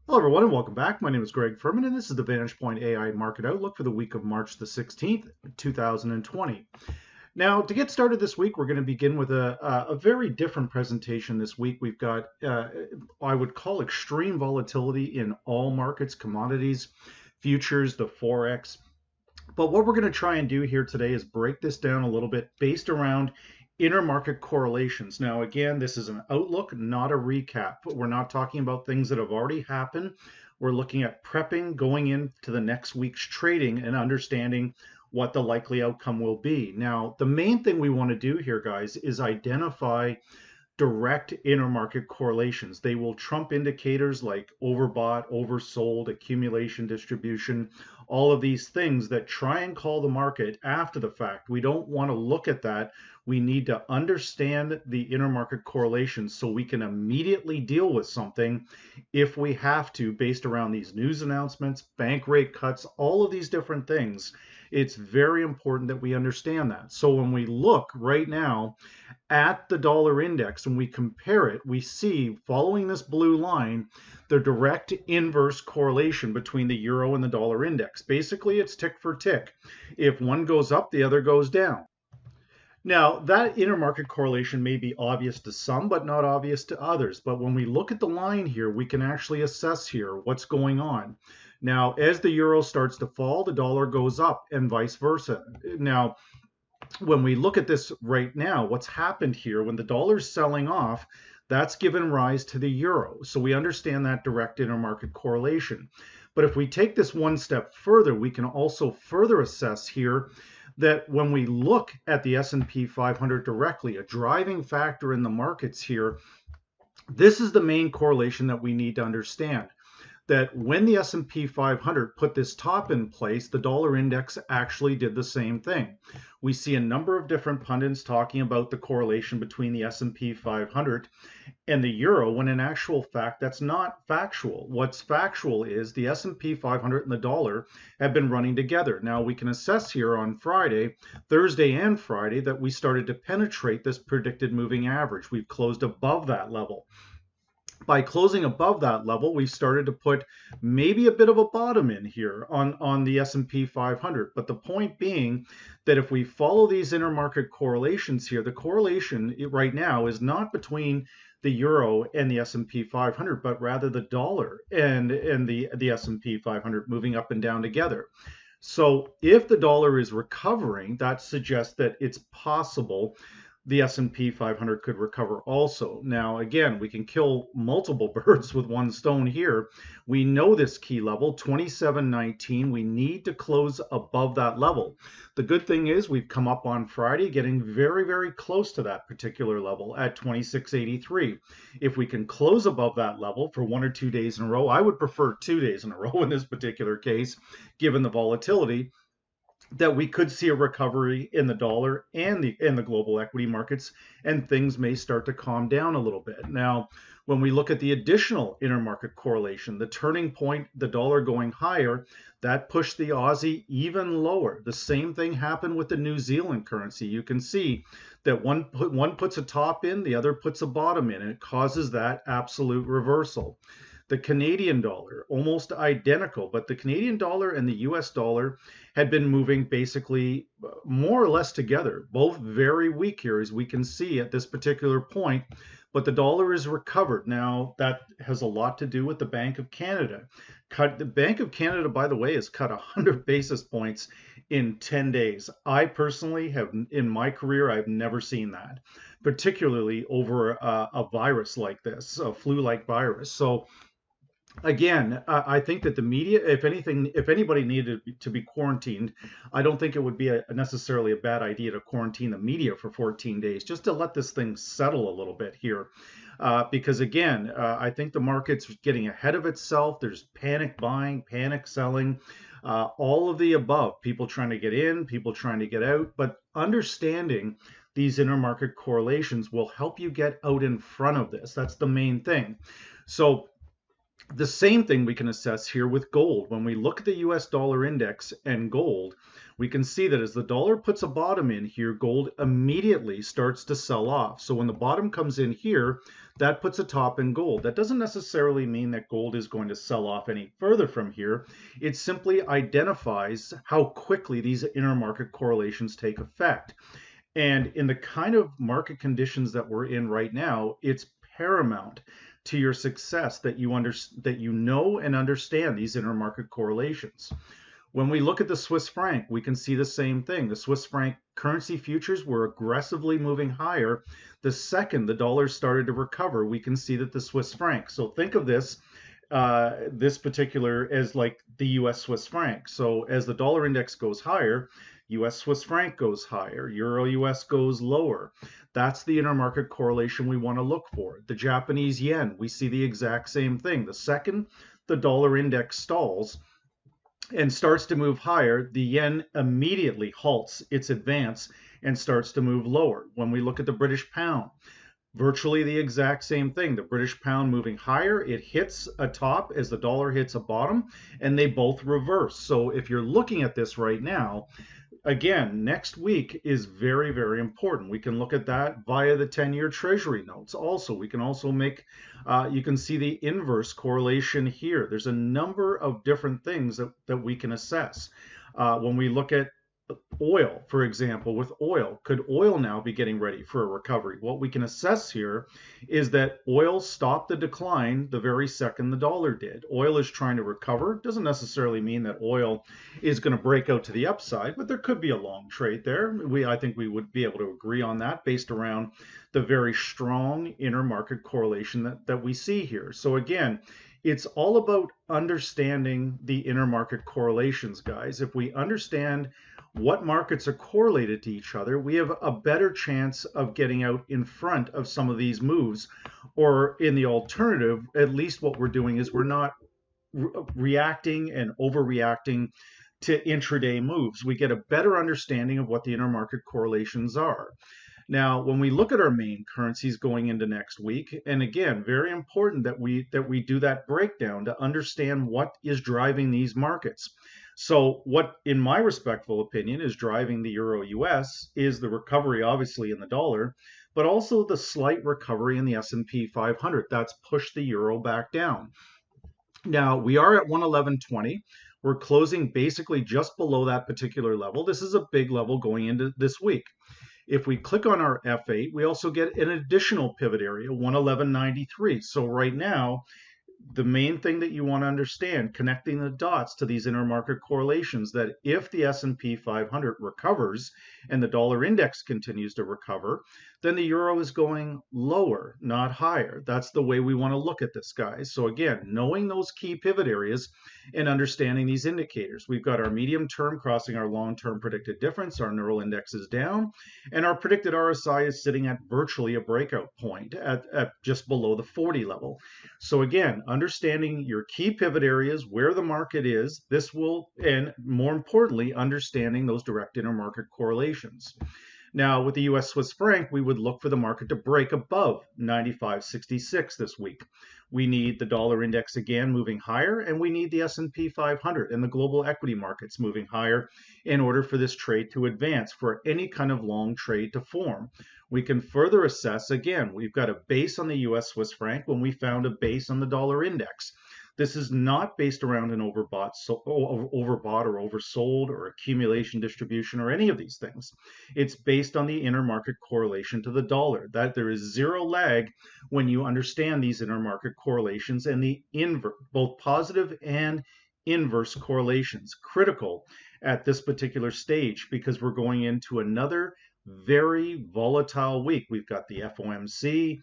Hello, everyone, and welcome back. My name is Greg Furman, and this is the VantagePoint AI Market Outlook for the week of March the 16th, 2020. Now, to get started this week, we're going to begin with a very different presentation this week. We've got, I would call extreme volatility in all markets, commodities, futures, the Forex. But what we're going to try and do here today is break this down a little bit based around intermarket correlations. Now, again, this is an outlook, not a recap. We're not talking about things that have already happened. We're looking at prepping going into the next week's trading and understanding what the likely outcome will be. Now, the main thing we want to do here, guys, is identify direct intermarket correlations. They will trump indicators like overbought, oversold, accumulation, distribution, all of these things that try and call the market after the fact. We don't want to look at that. We need to understand the intermarket correlations so we can immediately deal with something if we have to, based around these news announcements, bank rate cuts, all of these different things. It's very important that we understand that. So when we look right now at the dollar index and we compare it, we see following this blue line, the direct inverse correlation between the euro and the dollar index. Basically, it's tick for tick. If one goes up, the other goes down. Now, that intermarket correlation may be obvious to some, but not obvious to others. But when we look at the line here, we can actually assess here what's going on. Now, as the euro starts to fall, the dollar goes up and vice versa. Now, when we look at this right now, what's happened here, when the dollar's selling off, that's given rise to the euro. So we understand that direct intermarket correlation. But if we take this one step further, we can also further assess here that when we look at the S&P 500 directly, a driving factor in the markets here, this is the main correlation that we need to understand, that when the S&P 500 put this top in place, the dollar index actually did the same thing. We see a number of different pundits talking about the correlation between the S&P 500 and the euro, when in actual fact that's not factual. What's factual is the S&P 500 and the dollar have been running together. Now we can assess here on Friday, Thursday and Friday, that we started to penetrate this predicted moving average. We've closed above that level. By closing above that level, we started to put maybe a bit of a bottom in here on the S&P 500. But the point being that if we follow these intermarket correlations here, the correlation right now is not between the euro and the S&P 500, but rather the dollar and the S&P 500 moving up and down together. So if the dollar is recovering, that suggests that it's possible the S&P 500 could recover also. Now, again, we can kill multiple birds with one stone here. We know this key level, 27.19. We need to close above that level. The good thing is we've come up on Friday getting very, very close to that particular level at 26.83. If we can close above that level for 1 or 2 days in a row, I would prefer 2 days in a row in this particular case, given the volatility, that we could see a recovery in the dollar and the global equity markets, and things may start to calm down a little bit. Now, when we look at the additional intermarket correlation, the turning point, the dollar going higher, that pushed the Aussie even lower. The same thing happened with the New Zealand currency. You can see that one puts a top in, the other puts a bottom in, and it causes that absolute reversal. The Canadian dollar, almost identical, but the Canadian dollar and the US dollar had been moving basically more or less together, both very weak here, as we can see at this particular point, but the dollar is recovered. Now, that has a lot to do with the Bank of Canada. The Bank of Canada, by the way, has cut 100 basis points in 10 days. I personally have, in my career, I've never seen that, particularly over a virus like this, a flu-like virus. So again, I think that the media, if anything, if anybody needed to be quarantined, I don't think it would be necessarily a bad idea to quarantine the media for 14 days, just to let this thing settle a little bit here. Because again, I think the market's getting ahead of itself. There's panic buying, panic selling, all of the above. People trying to get in, people trying to get out, but understanding these intermarket correlations will help you get out in front of this. That's the main thing. So The same thing we can assess here with gold. When we look at the US dollar index and gold, we can see that as the dollar puts a bottom in here, gold immediately starts to sell off. So when the bottom comes in here, that puts a top in gold. That doesn't necessarily mean that gold is going to sell off any further from here. It simply identifies how quickly these intermarket correlations take effect. And in the kind of market conditions that we're in right now, it's paramount to your success that you know and understand these intermarket correlations. When we look at the Swiss franc, we can see the same thing. The Swiss franc currency futures were aggressively moving higher. The second the dollar started to recover, we can see that the Swiss franc. So think of this particular as like the US Swiss franc. So as the dollar index goes higher, US Swiss franc goes higher, Euro US goes lower. That's the intermarket correlation we want to look for. The Japanese yen, we see the exact same thing. The second the dollar index stalls and starts to move higher, the yen immediately halts its advance and starts to move lower. When we look at the British pound, virtually the exact same thing. The British pound moving higher, it hits a top as the dollar hits a bottom, and they both reverse. So if you're looking at this right now, again, next week is very, very important. We can look at that via the 10-year Treasury notes. Also, we can also you can see the inverse correlation here. There's a number of different things that we can assess. When we look at oil, for example, with oil, could oil now be getting ready for a recovery? What we can assess here is that oil stopped the decline the very second the dollar did. Oil is trying to recover. Doesn't necessarily mean that oil is going to break out to the upside, but there could be a long trade there. I think we would be able to agree on that based around the very strong intermarket correlation that we see here. So again, it's all about understanding the intermarket correlations, guys. If we understand what markets are correlated to each other, we have a better chance of getting out in front of some of these moves. Or in the alternative, at least what we're doing is we're not reacting and overreacting to intraday moves. We get a better understanding of what the intermarket correlations are. Now, when we look at our main currencies going into next week, and again, very important that we do that breakdown to understand what is driving these markets. So what, in my respectful opinion, is driving the Euro US is the recovery, obviously, in the dollar, but also the slight recovery in the S&P 500. That's pushed the euro back down. Now, we are at 111.20. We're closing basically just below that particular level. This is a big level going into this week. If we click on our F8, we also get an additional pivot area, 111.93. So right now, the main thing that you want to understand, connecting the dots to these intermarket correlations, that if the S&P 500 recovers and the dollar index continues to recover, then the euro is going lower, not higher. That's the way we want to look at this, guys. So again, knowing those key pivot areas and understanding these indicators. We've got our medium term crossing our long-term predicted difference, our neural index is down, and our predicted RSI is sitting at virtually a breakout point at just below the 40 level. So again, understanding your key pivot areas, where the market is, this will, and more importantly, understanding those direct intermarket correlations. Now, with the US Swiss franc, we would look for the market to break above 95.66 this week. We need the dollar index again moving higher, and we need the S&P 500 and the global equity markets moving higher in order for this trade to advance, for any kind of long trade to form. We can further assess, again, we've got a base on the US Swiss franc when we found a base on the dollar index. This is not based around an overbought or oversold or accumulation distribution or any of these things. It's based on the intermarket correlation to the dollar. That there is zero lag when you understand these intermarket correlations and the both positive and inverse correlations. Critical at this particular stage because we're going into another very volatile week. We've got the FOMC.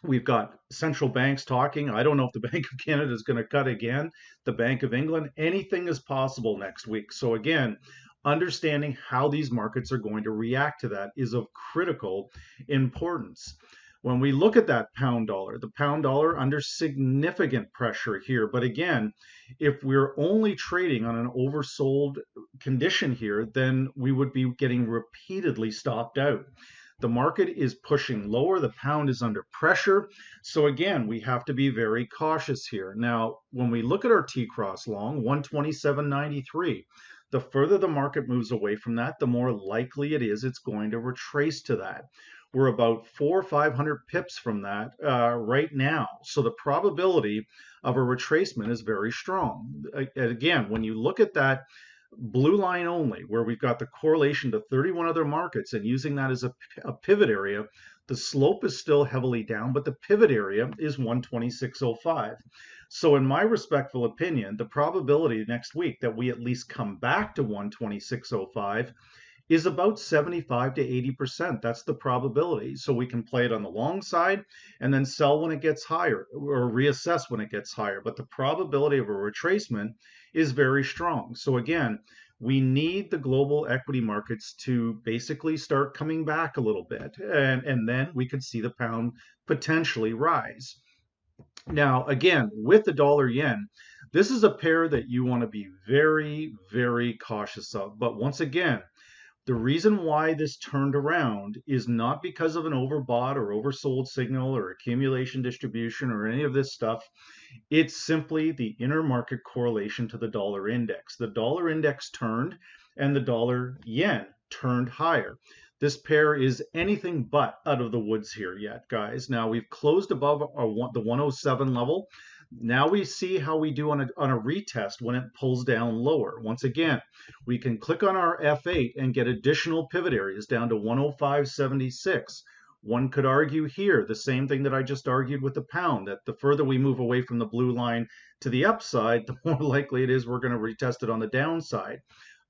We've got central banks talking. I don't know if the Bank of Canada is going to cut again, the Bank of England. Anything is possible next week. So again, understanding how these markets are going to react to that is of critical importance. When we look at that the pound dollar under significant pressure here. But again, if we're only trading on an oversold condition here, then we would be getting repeatedly stopped out. The market is pushing lower. The pound is under pressure. So again, we have to be very cautious here. Now, when we look at our T-cross long, 127.93, the further the market moves away from that, the more likely it is it's going to retrace to that. We're about 400 or 500 pips from that right now. So the probability of a retracement is very strong. Again, when you look at that blue line only, where we've got the correlation to 31 other markets and using that as a pivot area, the slope is still heavily down, but the pivot area is 126.05. So in my respectful opinion, the probability next week that we at least come back to 126.05 is about 75 to 80%. That's the probability. So we can play it on the long side and then sell when it gets higher or reassess when it gets higher. But the probability of a retracement is very strong. So again, we need the global equity markets to basically start coming back a little bit. And then we could see the pound potentially rise. Now, again, with the dollar yen, this is a pair that you want to be very, very cautious of. But once again, the reason why this turned around is not because of an overbought or oversold signal or accumulation distribution or any of this stuff. It's simply the intermarket correlation to the dollar index. The dollar index turned and the dollar yen turned higher. This pair is anything but out of the woods here yet, guys. Now we've closed above the 107 level. Now we see how we do on a retest when it pulls down lower. Once again, we can click on our F8 and get additional pivot areas down to 105.76. One could argue here the same thing that I just argued with the pound, that the further we move away from the blue line to the upside, the more likely it is we're going to retest it on the downside.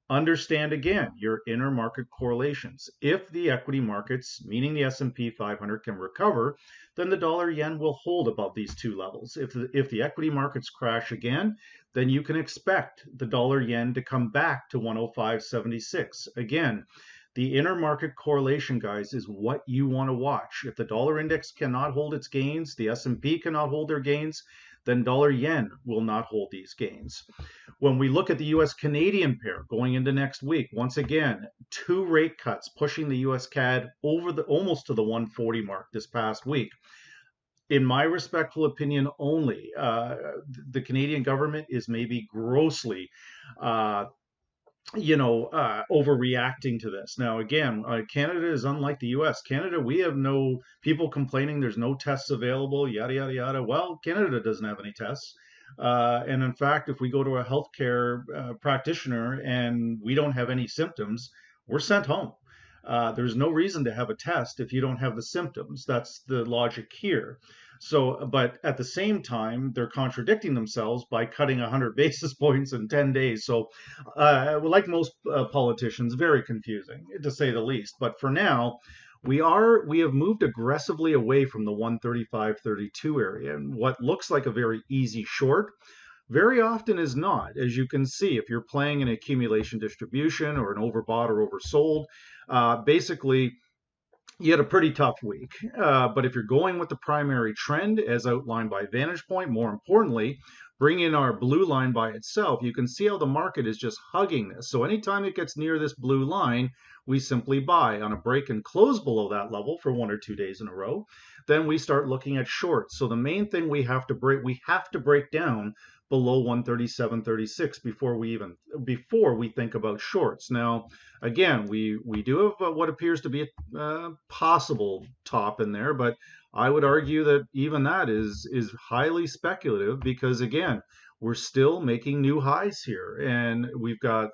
Understand again your intermarket correlations. If the equity markets, meaning the S&P 500, can recover, then the dollar yen will hold above these two levels. If the equity markets crash again, then you can expect the dollar yen to come back to 105.76. Again, the intermarket correlation, guys, is what you want to watch. If the dollar index cannot hold its gains, the S&P cannot hold their gains, then dollar yen will not hold these gains. When we look at the US Canadian pair going into next week, once again, 2 rate cuts pushing the USCAD over almost to the 140 mark this past week. In my respectful opinion only, the Canadian government is maybe grossly overreacting to this. Now, again, Canada is unlike the US. Canada, we have no people complaining there's no tests available, yada, yada, yada. Well, Canada doesn't have any tests. And in fact, if we go to a healthcare practitioner and we don't have any symptoms, we're sent home. There's no reason to have a test if you don't have the symptoms. That's the logic here. So, but at the same time, they're contradicting themselves by cutting 100 basis points in 10 days. So, like most politicians, very confusing to say the least. But for now, we have moved aggressively away from the 135.32 area, and what looks like a very easy short very often is not. As you can see, if you're playing an accumulation distribution or an overbought or oversold, basically you had a pretty tough week. But if you're going with the primary trend as outlined by VantagePoint, more importantly, bring in our blue line by itself, you can see how the market is just hugging this. So anytime it gets near this blue line, we simply buy on a break and close below that level for 1 or 2 days in a row. Then we start looking at shorts. So the main thing we have to break down below 137.36 before we think about shorts. Now, again, we do have what appears to be a possible top in there, but I would argue that even that is highly speculative because again, we're still making new highs here, and we've got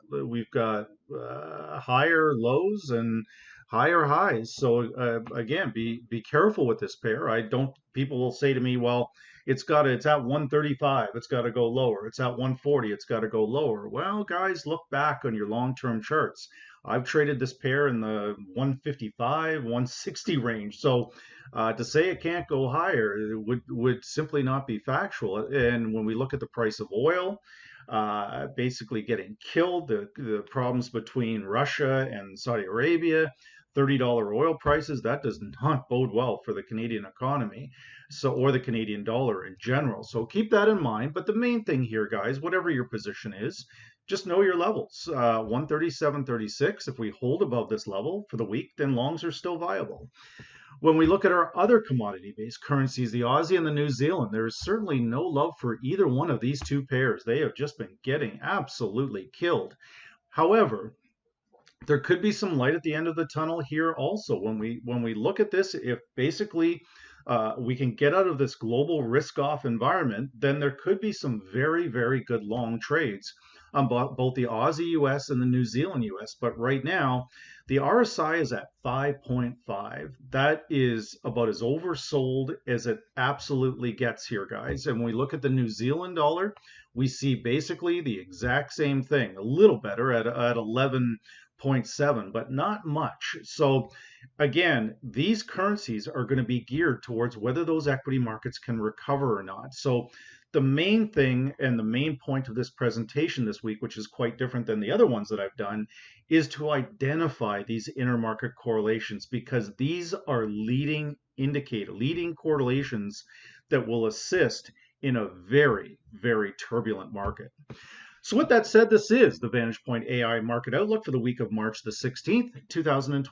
higher lows and higher highs. So again, be careful with this pair. People will say to me, well, it's at 135, it's got to go lower. It's at 140, it's got to go lower. Well, guys, look back on your long-term charts. I've traded this pair in the 155, 160 range. So to say it can't go higher would simply not be factual. And when we look at the price of oil, basically getting killed, the problems between Russia and Saudi Arabia, $30 oil prices, that does not bode well for the Canadian economy, or the Canadian dollar in general. So keep that in mind. But the main thing here, guys, whatever your position is, just know your levels. 137.36. If we hold above this level for the week, then longs are still viable. When we look at our other commodity-based currencies, the Aussie and the New Zealand, there is certainly no love for either one of these two pairs. They have just been getting absolutely killed. However, there could be some light at the end of the tunnel here also. When we look at this, if basically we can get out of this global risk-off environment, then there could be some very, very good long trades on both the Aussie US and the New Zealand US. But right now, the RSI is at 5.5. That is about as oversold as it absolutely gets here, guys. And when we look at the New Zealand dollar, we see basically the exact same thing, a little better at 11.7, but not much. So again, these currencies are going to be geared towards whether those equity markets can recover or not. So the main thing and the main point of this presentation this week, which is quite different than the other ones that I've done, is to identify these intermarket correlations, because these are leading correlations that will assist in a very, very turbulent market. So with that said, this is the VantagePoint AI Market Outlook for the week of March the 16th, 2020.